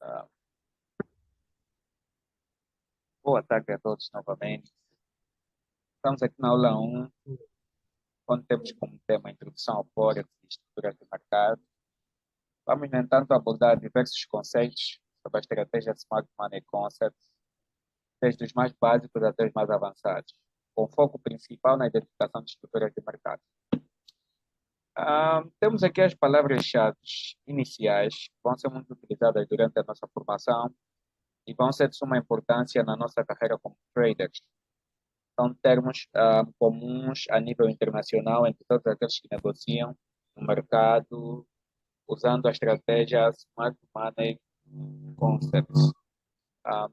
Ah, Boa tarde a todos novamente. Estamos aqui na aula 1, onde temos como tema a introdução ao Forex e estruturas de mercado. Vamos, no entanto, abordar diversos conceitos sobre a estratégia Smart Money Concept, desde os mais básicos até os mais avançados, com foco principal na identificação de estruturas de mercado. Temos aqui as palavras-chave iniciais, que vão ser muito utilizadas durante a nossa formação e vão ser de suma importância na nossa carreira como traders. São termos comuns a nível internacional entre todos aqueles que negociam no mercado usando a estratégia Smart Money Concepts.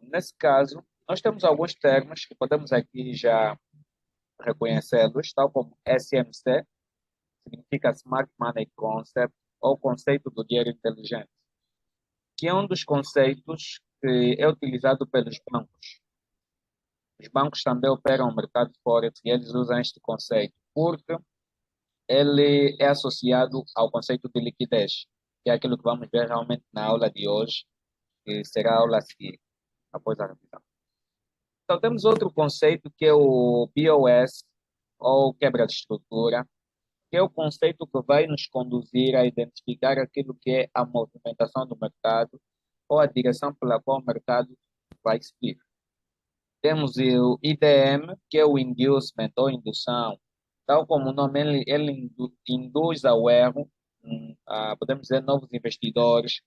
Nesse caso, nós temos alguns termos que podemos aqui já reconhecê-los, tal como SMC, significa Smart Money Concept, ou conceito do dinheiro inteligente, que é um dos conceitos que é utilizado pelos bancos. Os bancos também operam o mercado Forex e eles usam este conceito, porque ele é associado ao conceito de liquidez, que é aquilo que vamos ver realmente na aula de hoje, que será a aula a seguir, após a revisão. Então, temos outro conceito que é o BOS, ou quebra de estrutura, que é o conceito que vai nos conduzir a identificar aquilo que é a movimentação do mercado ou a direção pela qual o mercado vai seguir. Temos o IDM, que é o inducement ou indução, tal como o nome induz ao erro, podemos dizer novos investidores,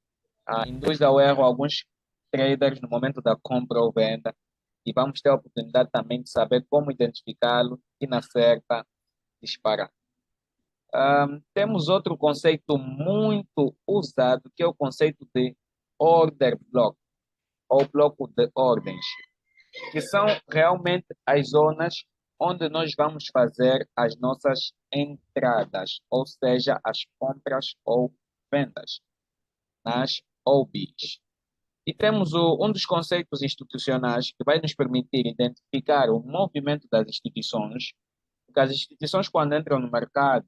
induz ao erro alguns traders no momento da compra ou venda, e vamos ter a oportunidade também de saber como identificá-lo e na certa disparar. Temos outro conceito muito usado, que é o conceito de order block, ou bloco de ordens, que são realmente as zonas onde nós vamos fazer as nossas entradas, ou seja, as compras ou vendas nas OBs. E temos um dos conceitos institucionais que vai nos permitir identificar o movimento das instituições, porque as instituições, quando entram no mercado,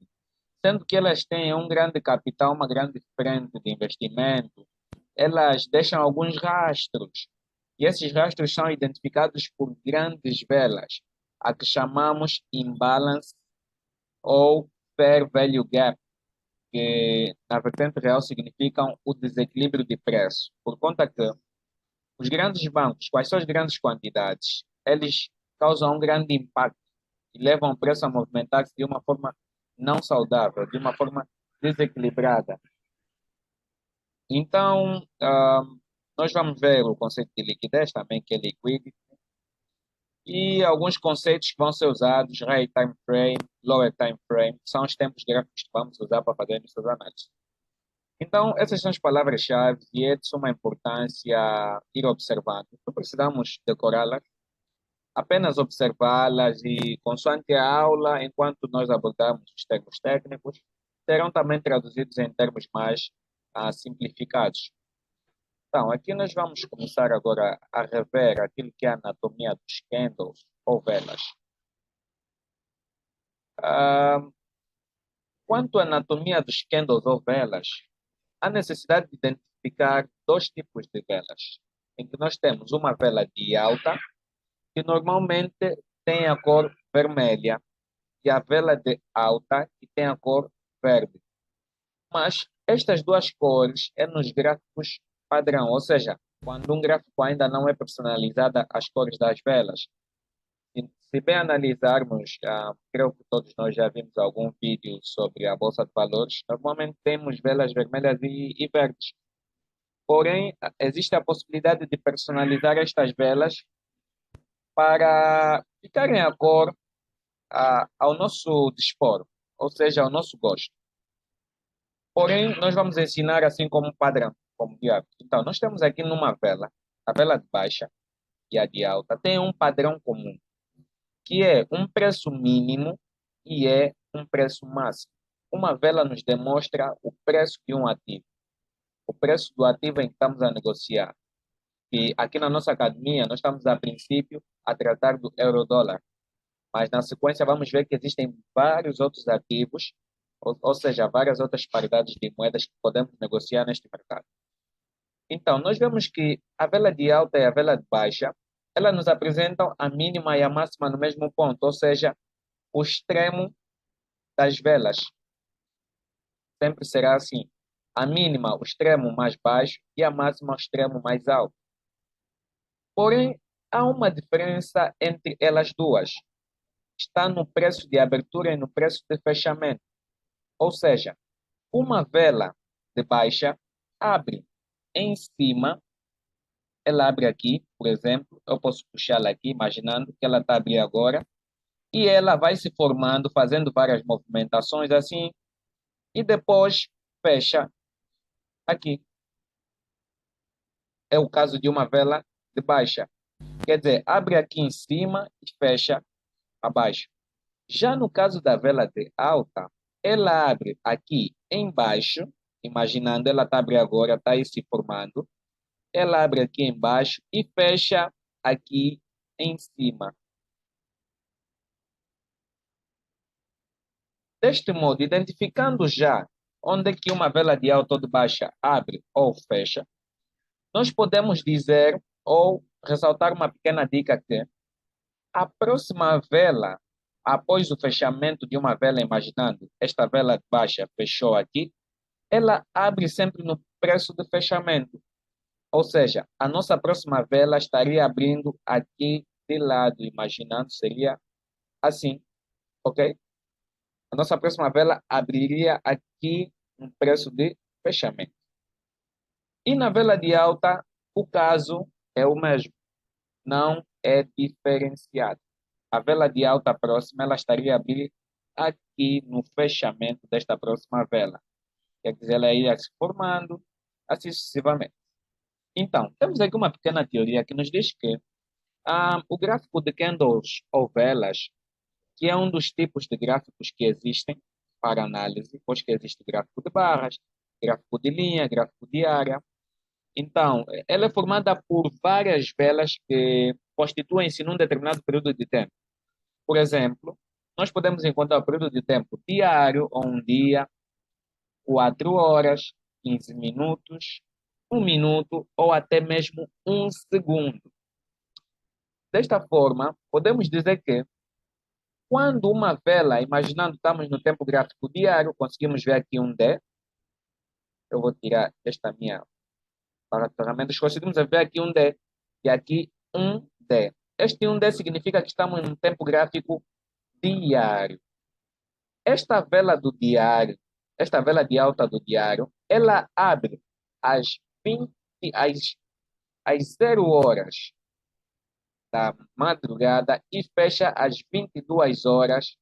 sendo que elas têm um grande capital, uma grande frente de investimento, elas deixam alguns rastros. E esses rastros são identificados por grandes velas, a que chamamos imbalance ou fair value gap, que na vertente real significam o desequilíbrio de preço. Por conta que os grandes bancos, quais são as grandes quantidades, eles causam um grande impacto e levam o preço a movimentar-se de uma forma não saudável, de uma forma desequilibrada. Então, nós vamos ver o conceito de liquidez também, que é liquidity, e alguns conceitos que vão ser usados, high time frame, lower time frame, são os tempos gráficos que vamos usar para fazer essas análises. Então, essas são as palavras-chave e é de suma importância ir observando. Não precisamos decorá-las, apenas observá-las e, consoante a aula, enquanto nós abordamos os termos técnicos, serão também traduzidos em termos mais simplificados. Então, aqui nós vamos começar agora a rever aquilo que é a anatomia dos candles ou velas. Ah, Quanto à anatomia dos candles ou velas, há necessidade de identificar dois tipos de velas, em que nós temos uma vela de alta, que normalmente tem a cor vermelha, e a vela de alta, que tem a cor verde. Mas estas duas cores é nos gráficos padrão, ou seja, quando um gráfico ainda não é personalizado as cores das velas. E se bem analisarmos, creio que todos nós já vimos algum vídeo sobre a Bolsa de Valores, normalmente temos velas vermelhas e verdes. Porém, existe a possibilidade de personalizar estas velas para ficarem a cor ao nosso dispor, ou seja, ao nosso gosto. Porém, nós vamos ensinar assim como padrão, como diabo. Então, nós temos aqui numa vela, a vela de baixa e a de alta, tem um padrão comum, que é um preço mínimo e é um preço máximo. Uma vela nos demonstra o preço de um ativo, o preço do ativo em que estamos a negociar. E aqui na nossa academia, nós estamos, a princípio, a tratar do euro-dólar, mas na sequência vamos ver que existem vários outros ativos, ou seja, várias outras paridades de moedas que podemos negociar neste mercado. Então, nós vemos que a vela de alta e a vela de baixa, elas nos apresentam a mínima e a máxima no mesmo ponto, ou seja, o extremo das velas sempre será assim. A mínima, o extremo mais baixo, e a máxima, o extremo mais alto. Porém, há uma diferença entre elas duas. Está no preço de abertura e no preço de fechamento. Ou seja, uma vela de baixa abre em cima, ela abre aqui, por exemplo, eu posso puxá-la aqui, imaginando que ela está abrindo agora, e ela vai se formando, fazendo várias movimentações assim, e depois fecha aqui. É o caso de uma vela de baixa. Quer dizer, abre aqui em cima e fecha abaixo. Já no caso da vela de alta, ela abre aqui embaixo, imaginando ela está abrindo agora, está aí se formando. Ela abre aqui embaixo e fecha aqui em cima. Deste modo, identificando já onde é que uma vela de alta ou de baixa abre ou fecha, nós podemos dizer ou ressaltar uma pequena dica que a próxima vela, após o fechamento de uma vela, imaginando esta vela de baixa fechou aqui, ela abre sempre no preço de fechamento. Ou seja, a nossa próxima vela estaria abrindo aqui de lado, imaginando, seria assim, ok? A nossa próxima vela abriria aqui no preço de fechamento. E na vela de alta, o caso é o mesmo, não é diferenciado. A vela de alta próxima, ela estaria a abrir aqui no fechamento desta próxima vela. Quer dizer, ela iria se formando, assim sucessivamente. Então, temos aqui uma pequena teoria que nos diz que o gráfico de candles ou velas, que é um dos tipos de gráficos que existem para análise, pois que existe o gráfico de barras, gráfico de linha, gráfico diária. Então, ela é formada por várias velas que constituem-se num determinado período de tempo. Por exemplo, nós podemos encontrar o período de tempo diário, ou um dia, 4 horas, 15 minutos, 1 minuto, ou até mesmo 1 segundo. Desta forma, podemos dizer que quando uma vela, imaginando estamos no tempo gráfico diário, conseguimos ver aqui um D, eu vou tirar esta minha para ferramentas, conseguimos ver aqui um D e aqui um D. Este um D significa que estamos no tempo gráfico diário. Esta vela do diário, esta vela de alta do diário, ela abre às 20, às, às 0 horas da madrugada e fecha às 22 horas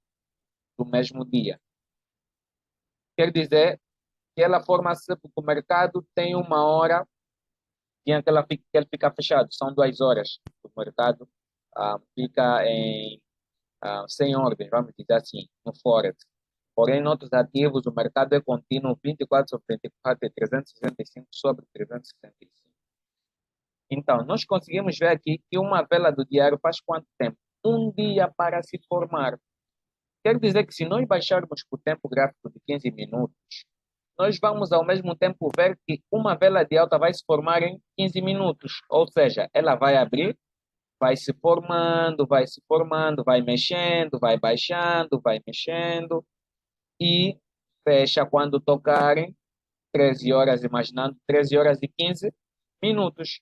do mesmo dia. Quer dizer que ela forma-se porque o mercado tem 1 hora em que ele fica fechado, são 2 horas. O mercado fica sem ordem, vamos dizer assim, no Forex. Porém, em outros ativos, o mercado é contínuo 24 sobre 24 e 365 sobre 365. Então, nós conseguimos ver aqui que uma vela do diário faz quanto tempo? Um dia para se formar. Quer dizer que se nós baixarmos o tempo gráfico de 15 minutos, nós vamos ao mesmo tempo ver que uma vela de alta vai se formar em 15 minutos. Ou seja, ela vai abrir, vai se formando, vai mexendo, vai baixando, vai mexendo e fecha quando tocarem 13 horas, imaginando 13 horas e 15 minutos.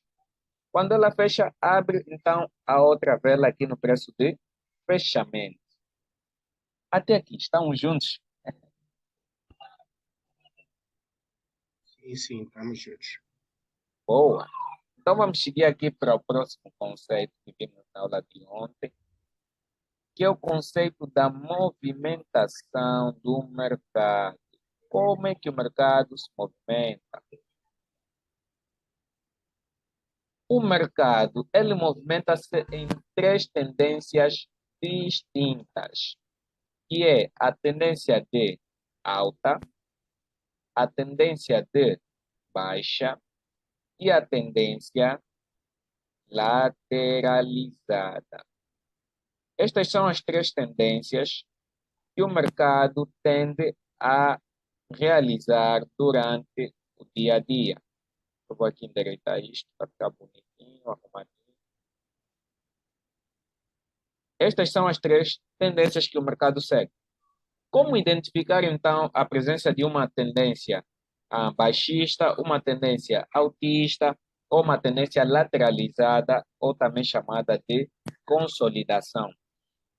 Quando ela fecha, abre então a outra vela aqui no preço de fechamento. Até aqui, estamos juntos? Sim, sim, estamos juntos. Boa. Então vamos seguir aqui para o próximo conceito que vimos na aula de ontem, que é o conceito da movimentação do mercado. Como é que o mercado se movimenta? O mercado, ele movimenta-se em três tendências distintas, que é a tendência de alta, a tendência de baixa e a tendência lateralizada. Estas são as três tendências que o mercado tende a realizar durante o dia a dia. Eu vou aqui endireitar isto para ficar bonitinho, arrumadinho. Estas são as três tendências que o mercado segue. Como identificar, então, a presença de uma tendência baixista, uma tendência altista, ou uma tendência lateralizada, ou também chamada de consolidação?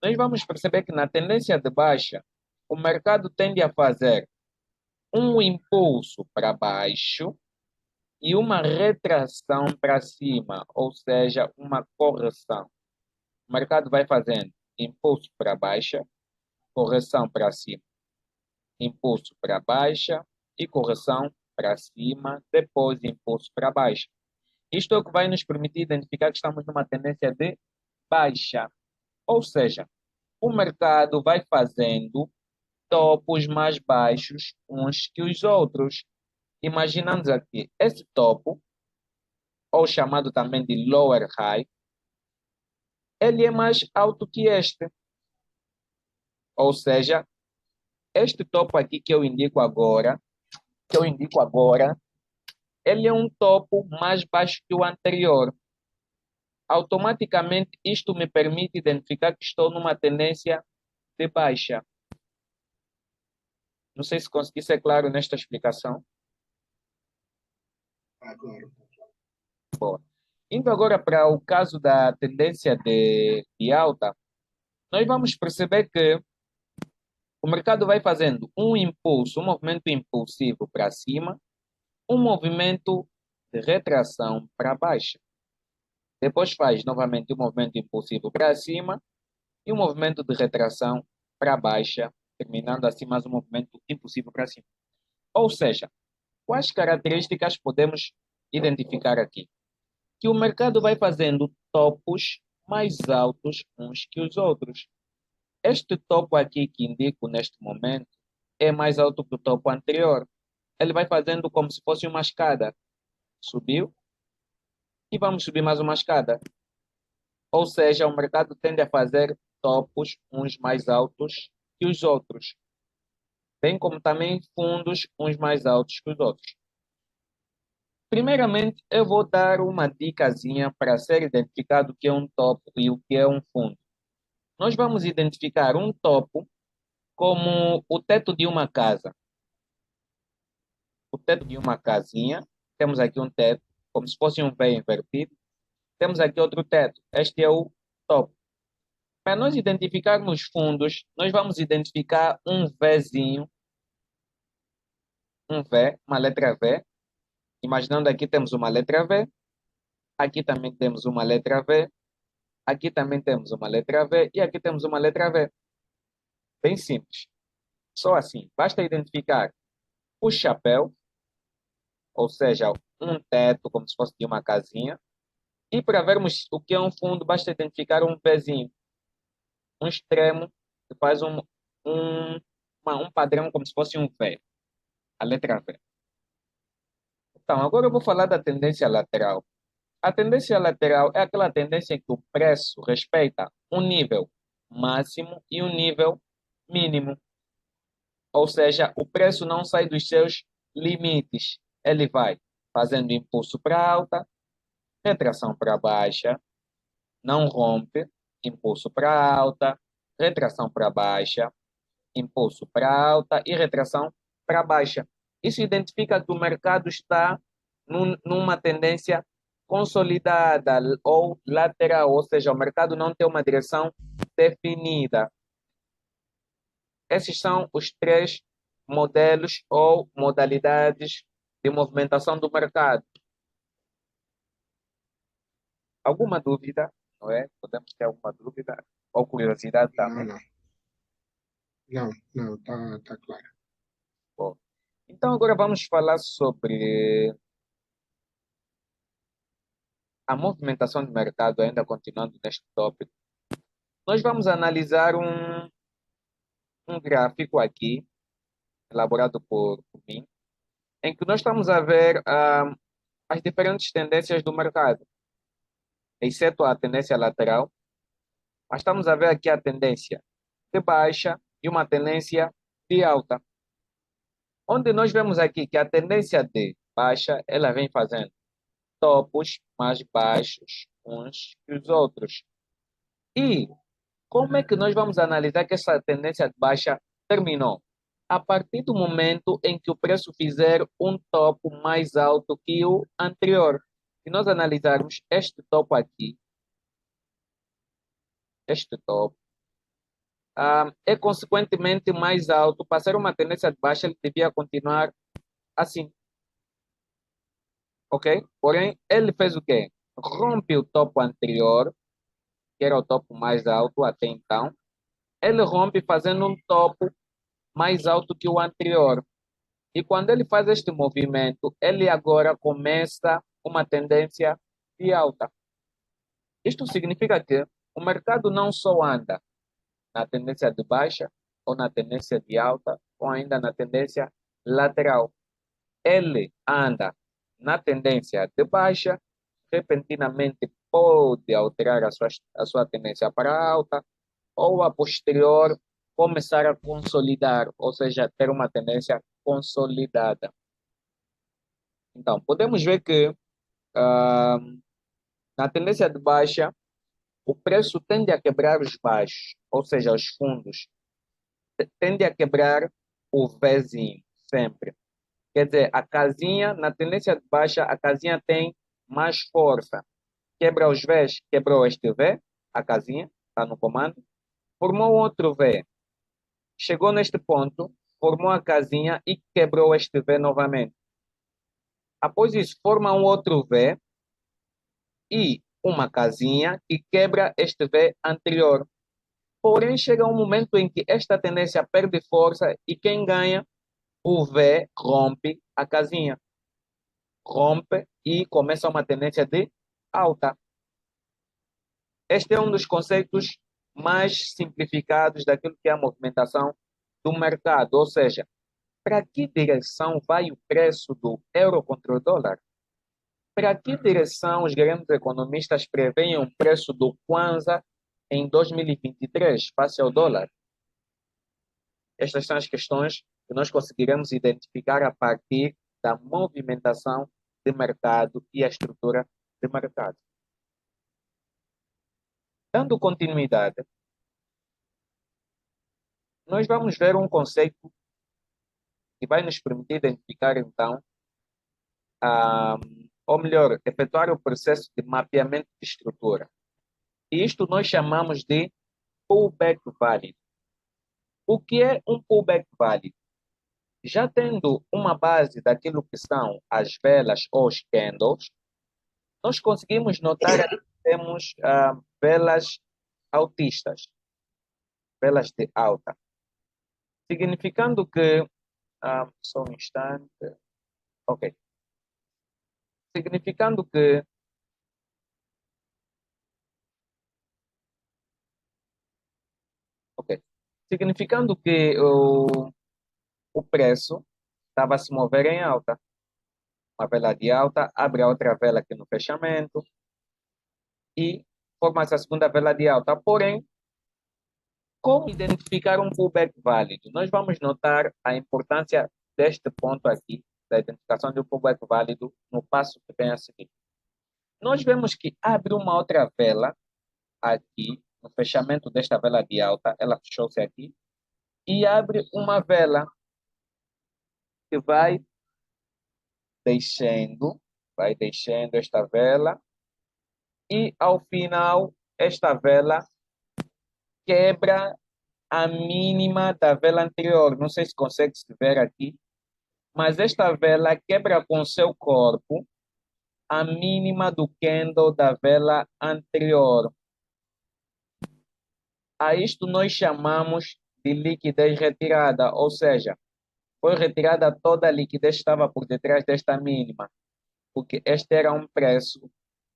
Nós vamos perceber que na tendência de baixa, o mercado tende a fazer um impulso para baixo e uma retração para cima, ou seja, uma correção. O mercado vai fazendo impulso para baixa, correção para cima, impulso para baixa e correção para cima, depois impulso para baixo. Isto é o que vai nos permitir identificar que estamos numa tendência de baixa, ou seja, o mercado vai fazendo topos mais baixos uns que os outros. Imaginando aqui, esse topo, ou chamado também de lower high, ele é mais alto que este. Ou seja, este topo aqui que eu indico agora, ele é um topo mais baixo que o anterior. Automaticamente, isto me permite identificar que estou numa tendência de baixa. Não sei se consegui ser claro nesta explicação. Agora. Boa. Indo agora para o caso da tendência de alta, nós vamos perceber que o mercado vai fazendo um impulso, um movimento impulsivo para cima, um movimento de retração para baixo. Depois faz novamente um movimento impulsivo para cima e um movimento de retração para baixa, terminando assim mais um movimento impulsivo para cima. Ou seja, quais características podemos identificar aqui? Que o mercado vai fazendo topos mais altos uns que os outros. Este topo aqui que indico neste momento é mais alto que o topo anterior. Ele vai fazendo como se fosse uma escada. Subiu e vamos subir mais uma escada. Ou seja, o mercado tende a fazer topos uns mais altos que os outros, bem como também fundos uns mais altos que os outros. Primeiramente, eu vou dar uma dicasinha para ser identificado o que é um topo e o que é um fundo. Nós vamos identificar um topo como o teto de uma casa. O teto de uma casinha, temos aqui um teto, como se fosse um V invertido. Temos aqui outro teto, este é o topo. Para nós identificarmos fundos, nós vamos identificar um Vzinho, um V, uma letra V. Imaginando aqui temos uma letra V, aqui também temos uma letra V, aqui também temos uma letra V e aqui temos uma letra V. Bem simples. Só assim, basta identificar o chapéu, ou seja, um teto, como se fosse de uma casinha. E para vermos o que é um fundo, basta identificar um Vzinho, um extremo, que faz um padrão como se fosse um V, a letra V. Então, agora eu vou falar da tendência lateral. A tendência lateral é aquela tendência em que o preço respeita um nível máximo e um nível mínimo. Ou seja, o preço não sai dos seus limites. Ele vai fazendo impulso para alta, retração para baixa, não rompe, impulso para alta, retração para baixa, impulso para alta e retração para baixa. Isso identifica que o mercado está numa tendência consolidada ou lateral, ou seja, o mercado não tem uma direção definida. Esses são os três modelos ou modalidades de movimentação do mercado. Alguma dúvida? Não é? Podemos ter alguma dúvida ou curiosidade Não, também? não. Não, não, tá claro. Bom, então agora vamos falar sobre a movimentação de mercado, ainda continuando neste tópico. Nós vamos analisar um gráfico aqui, elaborado por mim, em que nós estamos a ver as diferentes tendências do mercado, exceto a tendência lateral, mas estamos a ver aqui a tendência de baixa e uma tendência de alta. Onde nós vemos aqui que a tendência de baixa, ela vem fazendo topos mais baixos uns que os outros. E como é que nós vamos analisar que essa tendência de baixa terminou? A partir do momento em que o preço fizer um topo mais alto que o anterior. Se nós analisarmos este topo aqui, este topo, é consequentemente mais alto. Para ser uma tendência de baixa, ele devia continuar assim, ok? Porém, ele fez o quê? Rompe o topo anterior, que era o topo mais alto até então. Ele rompe fazendo um topo mais alto que o anterior. E quando ele faz este movimento, ele agora começa uma tendência de alta. Isto significa que o mercado não só anda na tendência de baixa, ou na tendência de alta, ou ainda na tendência lateral. Ele anda na tendência de baixa, repentinamente pode alterar a sua tendência para alta, ou a posterior começar a consolidar, ou seja, ter uma tendência consolidada. Então, podemos ver que ah, na tendência de baixa, o preço tende a quebrar os baixos, ou seja, os fundos, tende a quebrar o Vzinho, sempre. Quer dizer, a casinha, na tendência de baixa, a casinha tem mais força. Quebra os Vs, quebrou este V, a casinha, está no comando, formou outro V. Chegou neste ponto, formou a casinha e quebrou este V novamente. Após isso, forma um outro V e uma casinha que quebra este V anterior. Porém, chega um momento em que esta tendência perde força e quem ganha? O V rompe a casinha. Rompe e começa uma tendência de alta. Este é um dos conceitos mais simplificados daquilo que é a movimentação do mercado, ou seja, para que direção vai o preço do euro contra o dólar? Para que direção os grandes economistas preveem o preço do Kwanza em 2023 face ao dólar? Estas são as questões que nós conseguiremos identificar a partir da movimentação de mercado e a estrutura de mercado. Dando continuidade, nós vamos ver um conceito que vai nos permitir identificar, então, ou melhor, efetuar o processo de mapeamento de estrutura. E isto nós chamamos de pullback válido. O que é um pullback válido? Já tendo uma base daquilo que são as velas ou os candles, nós conseguimos notar que temos velas altistas, velas de alta, significando que, só um instante, ok, significando que, ok, significando que o preço estava a se mover em alta. Uma vela de alta, abre a outra vela aqui no fechamento e forma essa segunda vela de alta. Porém, como identificar um pullback válido? Nós vamos notar a importância deste ponto aqui, da identificação de um pullback válido, no passo que vem a seguir. Nós vemos que abre uma outra vela aqui, no fechamento desta vela de alta, ela fechou-se aqui, e abre uma vela que vai deixando esta vela, e ao final, esta vela quebra a mínima da vela anterior. Não sei se consegue se ver aqui, mas esta vela quebra com seu corpo a mínima do candle da vela anterior. A isto nós chamamos de liquidez retirada, ou seja, foi retirada toda a liquidez que estava por detrás desta mínima, porque este era um preço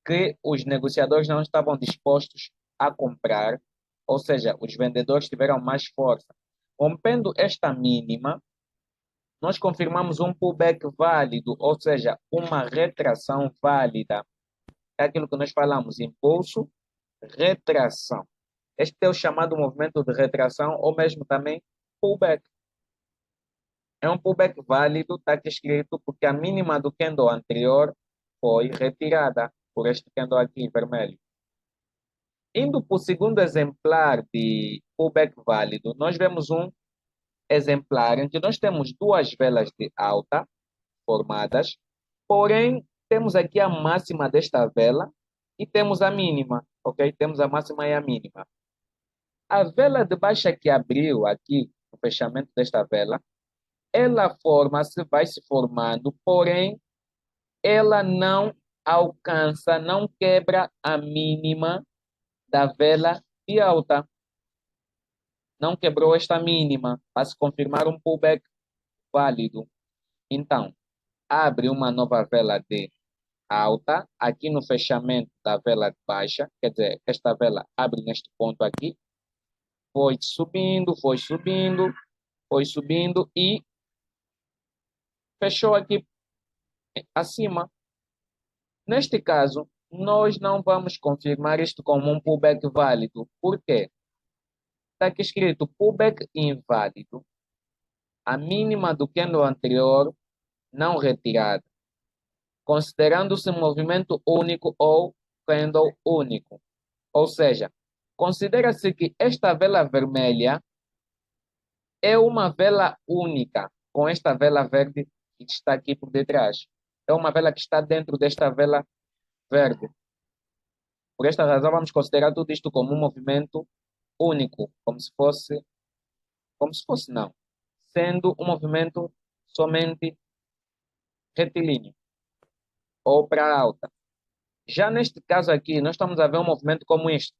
que os negociadores não estavam dispostos a comprar, ou seja, os vendedores tiveram mais força. Rompendo esta mínima, nós confirmamos um pullback válido, ou seja, uma retração válida. É aquilo que nós falamos, impulso, retração. Este é o chamado movimento de retração, ou mesmo também pullback. É um pullback válido, está aqui escrito, porque a mínima do candle anterior foi retirada por este candle aqui em vermelho. Indo para o segundo exemplar de pullback válido, nós vemos um exemplar em que nós temos duas velas de alta formadas, porém temos aqui a máxima desta vela e temos a mínima, ok? Temos a máxima e a mínima. A vela de baixa que abriu aqui, o fechamento desta vela, ela forma-se, vai se formando, porém ela não alcança, não quebra a mínima da vela de alta. Não quebrou esta mínima para se confirmar um pullback válido. Então, abre uma nova vela de alta aqui no fechamento da vela de baixa, quer dizer, esta vela abre neste ponto aqui, foi subindo, foi subindo, foi subindo e fechou aqui acima. Neste caso, nós não vamos confirmar isto como um pullback válido. Por quê? Está aqui escrito pullback inválido. A mínima do candle anterior não retirada, considerando-se movimento único ou candle único. Ou seja, considera-se que esta vela vermelha é uma vela única, com esta vela verde que está aqui por detrás. É uma vela que está dentro desta vela verde. Por esta razão, vamos considerar tudo isto como um movimento único, como se fosse não, sendo um movimento somente retilíneo ou para alta. Já neste caso aqui, nós estamos a ver um movimento como este,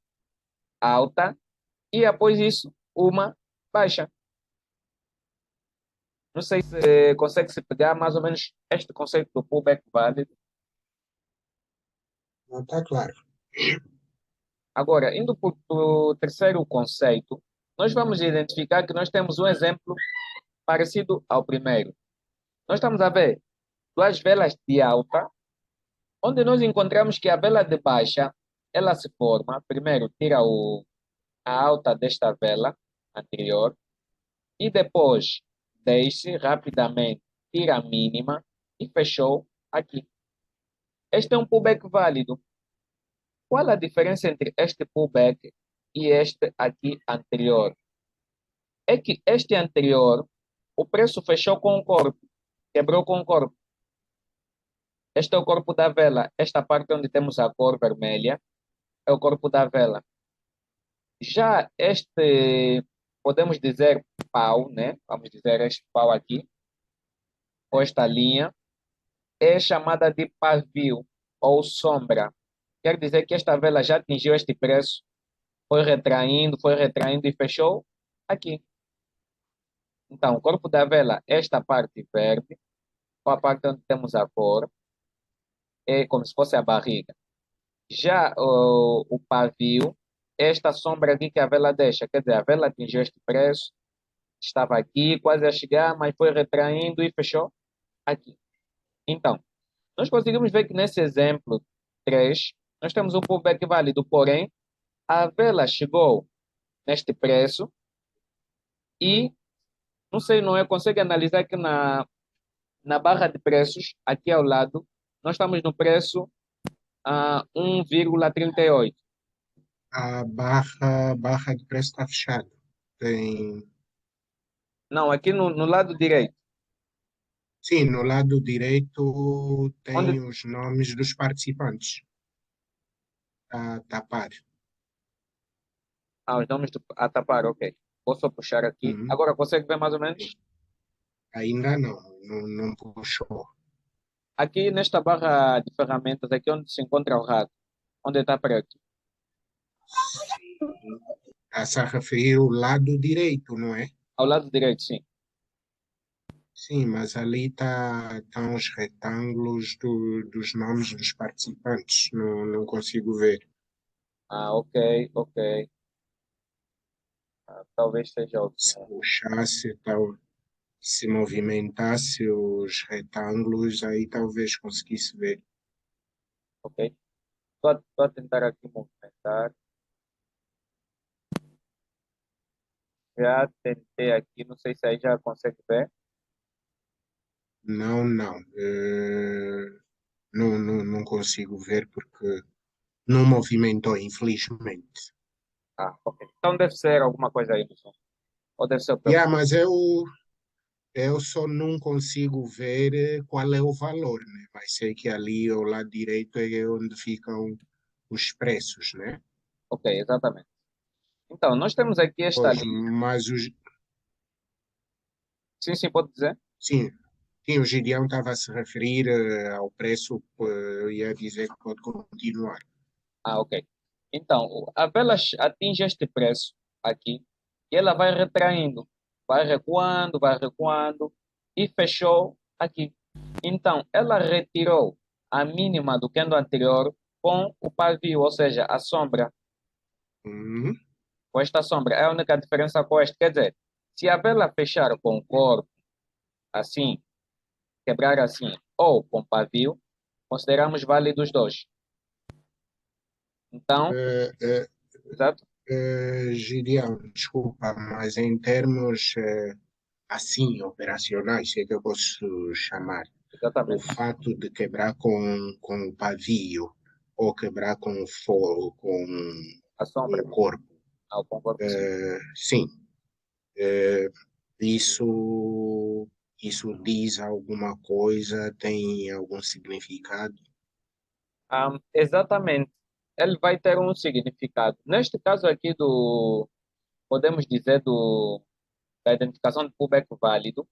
alta, e após isso, uma baixa. Não sei se consegue se pegar mais ou menos este conceito do pullback válido. Não, está claro. Agora, indo para o terceiro conceito, nós vamos identificar que nós temos um exemplo parecido ao primeiro. Nós estamos a ver duas velas de alta, onde nós encontramos que a vela de baixa, ela se forma, primeiro tira a alta desta vela anterior, e depois desce rapidamente, tira a mínima e fechou aqui. Este é um pullback válido. Qual a diferença entre este pullback e este aqui anterior? É que este anterior, o preço fechou com o corpo, quebrou com o corpo. Este é o corpo da vela. Esta parte onde temos a cor vermelha é o corpo da vela. Já este, podemos dizer pau, né? Vamos dizer este pau aqui, ou esta linha, é chamada de pavio ou sombra. Quer dizer que esta vela já atingiu este preço, foi retraindo e fechou aqui. Então, o corpo da vela, esta parte verde, ou a parte onde temos a cor, é como se fosse a barriga. Já o pavio, esta sombra aqui que a vela deixa, quer dizer, a vela atingiu este preço, estava aqui, quase a chegar, mas foi retraindo e fechou aqui. Então, nós conseguimos ver que nesse exemplo 3 nós temos um pullback válido, porém, a vela chegou neste preço e, não sei, não é? Consegue analisar que na barra de preços, aqui ao lado, nós estamos no preço a 1,38. A barra de preço está fechada. Tem, Não, aqui no lado direito. sim, no lado direito Onde tem os nomes dos participantes. Está a par. os nomes do. Ah, tá, para, ok. Vou só puxar aqui. Uhum. Agora consegue ver mais ou menos? Ainda não puxou. Aqui nesta barra de ferramentas, aqui onde se encontra o rato, onde está preto. Está-se a referir o lado direito, não é? Ao lado direito, sim. Sim, mas ali estão os retângulos dos nomes dos participantes. Não consigo ver. Ah, ok, ok. Ah, talvez seja Se algum. puxasse, se movimentasse os retângulos, aí talvez conseguisse ver. Ok. Estou a tentar aqui movimentar. Já tentei aqui, não sei se aí já consegue ver. Não. Não não consigo ver porque não movimentou, infelizmente. Ah, ok. Então deve ser alguma coisa aí do som. Ou deve ser o Yeah, próprio. mas eu só não consigo ver qual é o valor, né? Mas sei que ali ao lado direito é onde ficam os preços, né? Ok, exatamente. Então, nós temos aqui esta Pois, linha. mas os, Sim, sim, pode dizer? sim, sim, o Gideão estava a se referir ao preço, eu ia dizer que pode continuar. Ah, ok. Então, a vela atinge este preço aqui e ela vai recuando e fechou aqui. Então, ela retirou a mínima do candle anterior com o pavio, ou seja, a sombra. Uhum. Com esta sombra é a única diferença com este. Quer dizer, se a vela fechar com o corpo assim, quebrar assim, ou com pavio, consideramos válidos dois. Então, Eh, eh, exato? Gideão, desculpa, mas em termos assim operacionais, se é que eu posso chamar, o Exatamente. fato de quebrar com o pavio ou quebrar com o A com sombra, o corpo, ao com o corpo, sim. sim, eh, isso, isso diz alguma coisa, tem algum significado? Exatamente. Ele vai ter um significado. Neste caso aqui podemos dizer da identificação de público válido,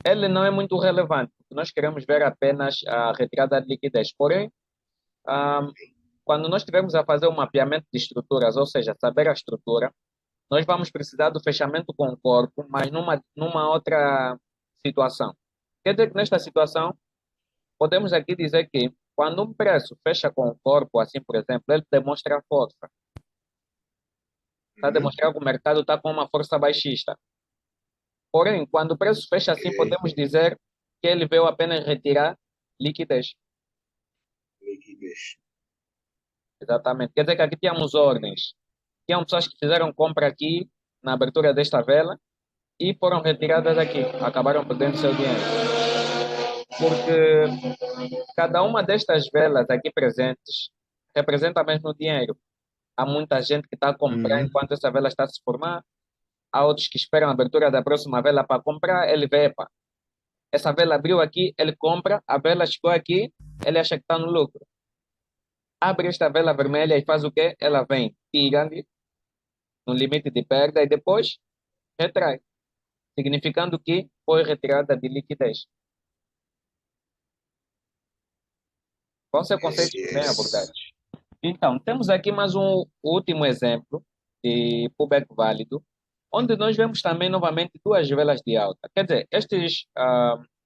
ele não é muito relevante, porque nós queremos ver apenas a retirada de liquidez. Porém, ahm, quando nós estivermos a fazer um mapeamento de estruturas, ou seja, saber a estrutura, nós vamos precisar do fechamento com o corpo, mas numa outra situação. Quer dizer que nesta situação, podemos aqui dizer que quando um preço fecha com o corpo, assim, por exemplo, ele demonstra força. Está Uhum. demonstrando que o mercado está com uma força baixista. Porém, quando o preço fecha Ok, assim, podemos dizer que ele veio apenas retirar liquidez. liquidez. Exatamente. Quer dizer que aqui tínhamos ordens. Tinham pessoas que fizeram compra aqui na abertura desta vela e foram retiradas aqui. Acabaram perdendo seu dinheiro. Porque cada uma destas velas aqui presentes representa mesmo dinheiro. Há muita gente que está a comprar Uhum. enquanto essa vela está a se formar. Há outros que esperam a abertura da próxima vela para comprar. Ele vê, epa, essa vela abriu aqui, ele compra, a vela chegou aqui, ele acha que está no lucro. Abre esta vela vermelha e faz o quê? Ela vem, tira-lhe no limite de perda e depois retrai, significando que foi retirada de liquidez. Vão ser Yes, conceitos bem yes. abordados. Então, temos aqui mais um último exemplo de pullback válido, onde nós vemos também novamente duas velas de alta. Quer dizer, estes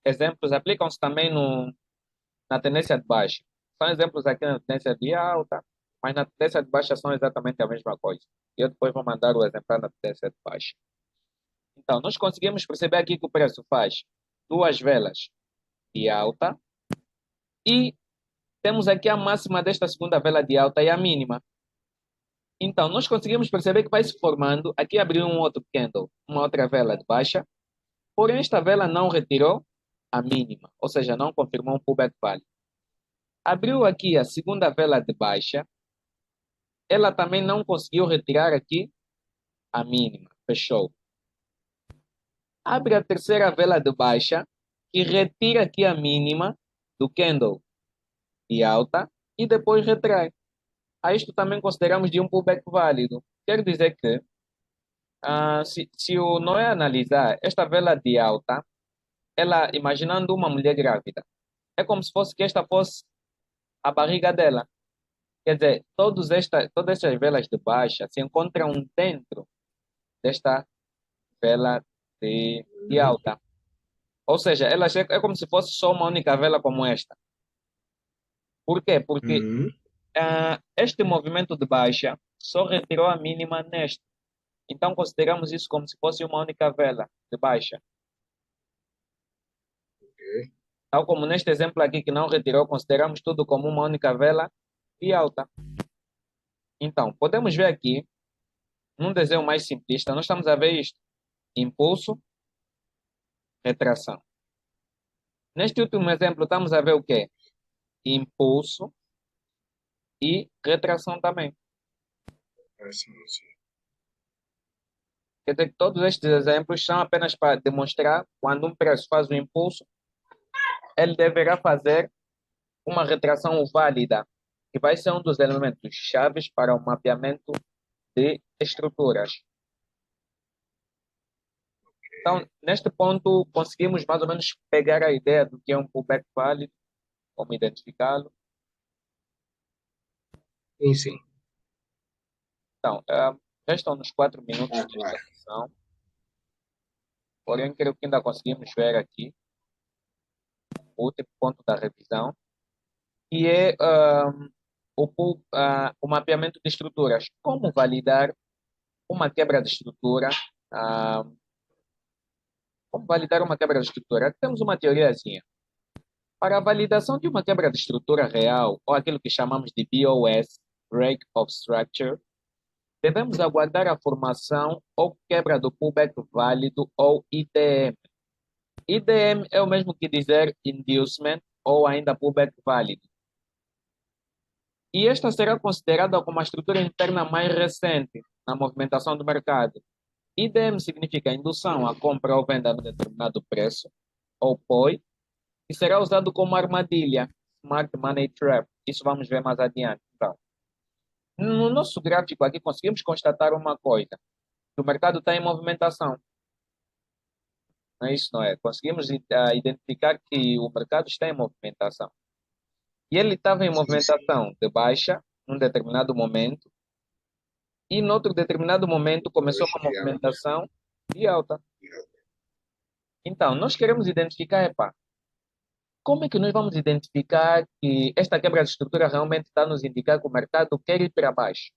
exemplos aplicam-se também na tendência de baixa. São exemplos aqui na tendência de alta, mas na tendência de baixa são exatamente a mesma coisa. E eu depois vou mandar o exemplar na tendência de baixa. Então, nós conseguimos perceber aqui que o preço faz duas velas de alta e temos aqui a máxima desta segunda vela de alta e a mínima. Então, nós conseguimos perceber que vai se formando. Aqui abriu um outro candle, uma outra vela de baixa, porém esta vela não retirou a mínima, ou seja, não confirmou um pullback value. Abriu aqui a segunda vela de baixa, ela também não conseguiu retirar aqui a mínima, fechou. Abre a terceira vela de baixa e retira aqui a mínima do candle de alta e depois retrai. A isto também consideramos de um pullback válido. Quer dizer que, se o Noé analisar esta vela de alta, ela imaginando uma mulher grávida, é como se fosse que esta fosse a barriga dela. Quer dizer, todas estas velas de baixa se encontram dentro desta vela de Uhum. alta. Ou seja, é como se fosse só uma única vela como esta. Por quê? Porque Uhum. este movimento de baixa só retirou a mínima neste. Então consideramos isso como se fosse uma única vela de baixa. Ok. Tal como neste exemplo aqui que não retirou, consideramos tudo como uma única vela de alta. Então, podemos ver aqui, num desenho mais simplista, nós estamos a ver isto. Impulso, retração. Neste último exemplo, estamos a ver o quê? impulso e retração também. Assim, sim. Quer dizer que todos estes exemplos são apenas para demonstrar quando um preço faz o impulso, ele deverá fazer uma retração válida, que vai ser um dos elementos chaves para o mapeamento de estruturas. Então, neste ponto, conseguimos mais ou menos pegar a ideia do que é um pullback válido, como identificá-lo. Sim, sim. Então, restam-nos 4 minutos Ah, desta claro. sessão, porém, creio que ainda conseguimos ver aqui o último ponto da revisão, que é o mapeamento de estruturas. Como validar uma quebra de estrutura? ah, como validar uma quebra de estrutura? Temos uma teoriazinha. Para a validação de uma quebra de estrutura real, ou aquilo que chamamos de BOS, Break of Structure, devemos aguardar a formação ou quebra do pullback válido ou IDM. IDM é o mesmo que dizer inducement ou ainda pullback válido. E esta será considerada como a estrutura interna mais recente na movimentação do mercado. IDM significa indução à compra ou venda de determinado preço, ou POI, e será usado como armadilha, Smart Money Trap. Isso vamos ver mais adiante. Então, no nosso gráfico aqui conseguimos constatar uma coisa, que o mercado está em movimentação. Não é isso, não é? Conseguimos identificar que o mercado está em movimentação. E ele estava em Sim, sim. movimentação de baixa, num determinado momento, e em outro determinado momento começou Hoje uma de alta. movimentação de alta. De alta. Então, nós queremos identificar, epá, como é que nós vamos identificar que esta quebra de estrutura realmente está a nos indicar que o mercado quer ir para baixo?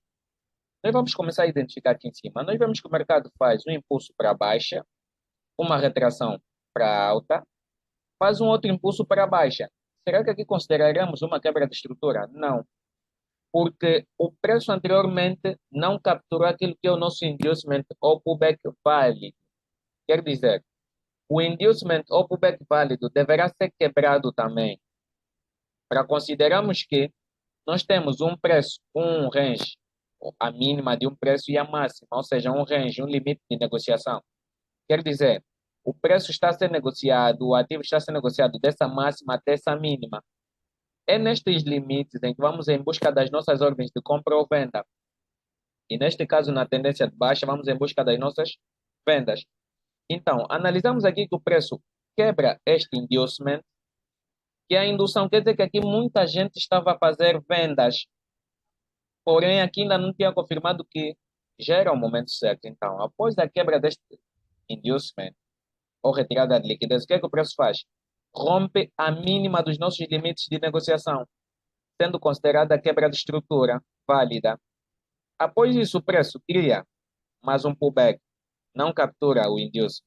Nós vamos começar a identificar aqui em cima. Nós vemos que o mercado faz um impulso para baixa, uma retração para alta, faz um outro impulso para baixa. Será que aqui consideraremos uma quebra de estrutura? Não, porque o preço anteriormente não capturou aquilo que é o nosso inducement ou pullback válido. Quer dizer, o inducement ou pullback válido deverá ser quebrado também, para considerarmos que nós temos um preço, um range, a mínima de um preço e a máxima, ou seja, um range, um limite de negociação. Quer dizer, o preço está a ser negociado, o ativo está a ser negociado dessa máxima até essa mínima. É nestes limites em que vamos em busca das nossas ordens de compra ou venda. E neste caso, na tendência de baixa, vamos em busca das nossas vendas. Então, analisamos aqui que o preço quebra este inducement, que a indução quer dizer que aqui muita gente estava a fazer vendas, porém aqui ainda não tinha confirmado que já era o momento certo. Então, após a quebra deste inducement ou retirada de liquidez, o que é que o preço faz? Rompe a mínima dos nossos limites de negociação, sendo considerada a quebra de estrutura válida. Após isso, o preço cria mais um pullback, não captura o inducement.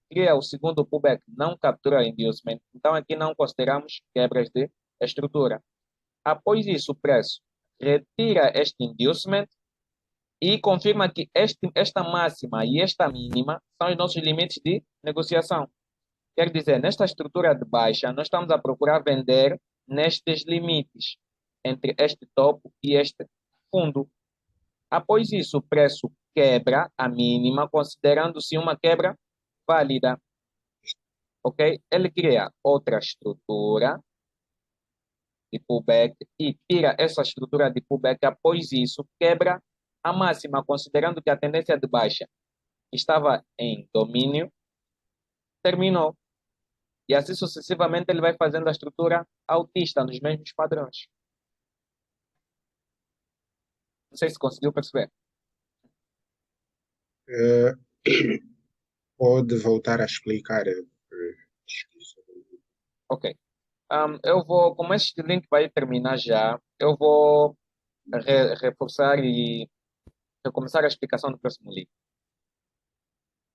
Cria o segundo pullback, não captura o inducement. Então, aqui não consideramos quebras de estrutura. Após isso, o preço retira este inducement e confirma que esta máxima e esta mínima são os nossos limites de negociação. Quer dizer, nesta estrutura de baixa, nós estamos a procurar vender nestes limites, entre este topo e este fundo. Após isso, o preço quebra a mínima, considerando-se uma quebra válida. Ok? Ele cria outra estrutura de pullback e tira essa estrutura de pullback. Após isso, quebra a máxima, considerando que a tendência de baixa estava em domínio, terminou. E assim sucessivamente ele vai fazendo a estrutura altista nos mesmos padrões. Não sei se conseguiu perceber. Eh, pode voltar a explicar. Esqueci. Ok. Eu vou, como este link vai terminar já, eu vou reforçar e recomeçar a explicação do próximo link.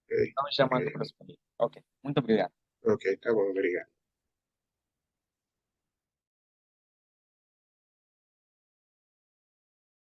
Ok, Então, já ok, mando o próximo link. Ok. Muito obrigado. ok, tá bom, obrigado.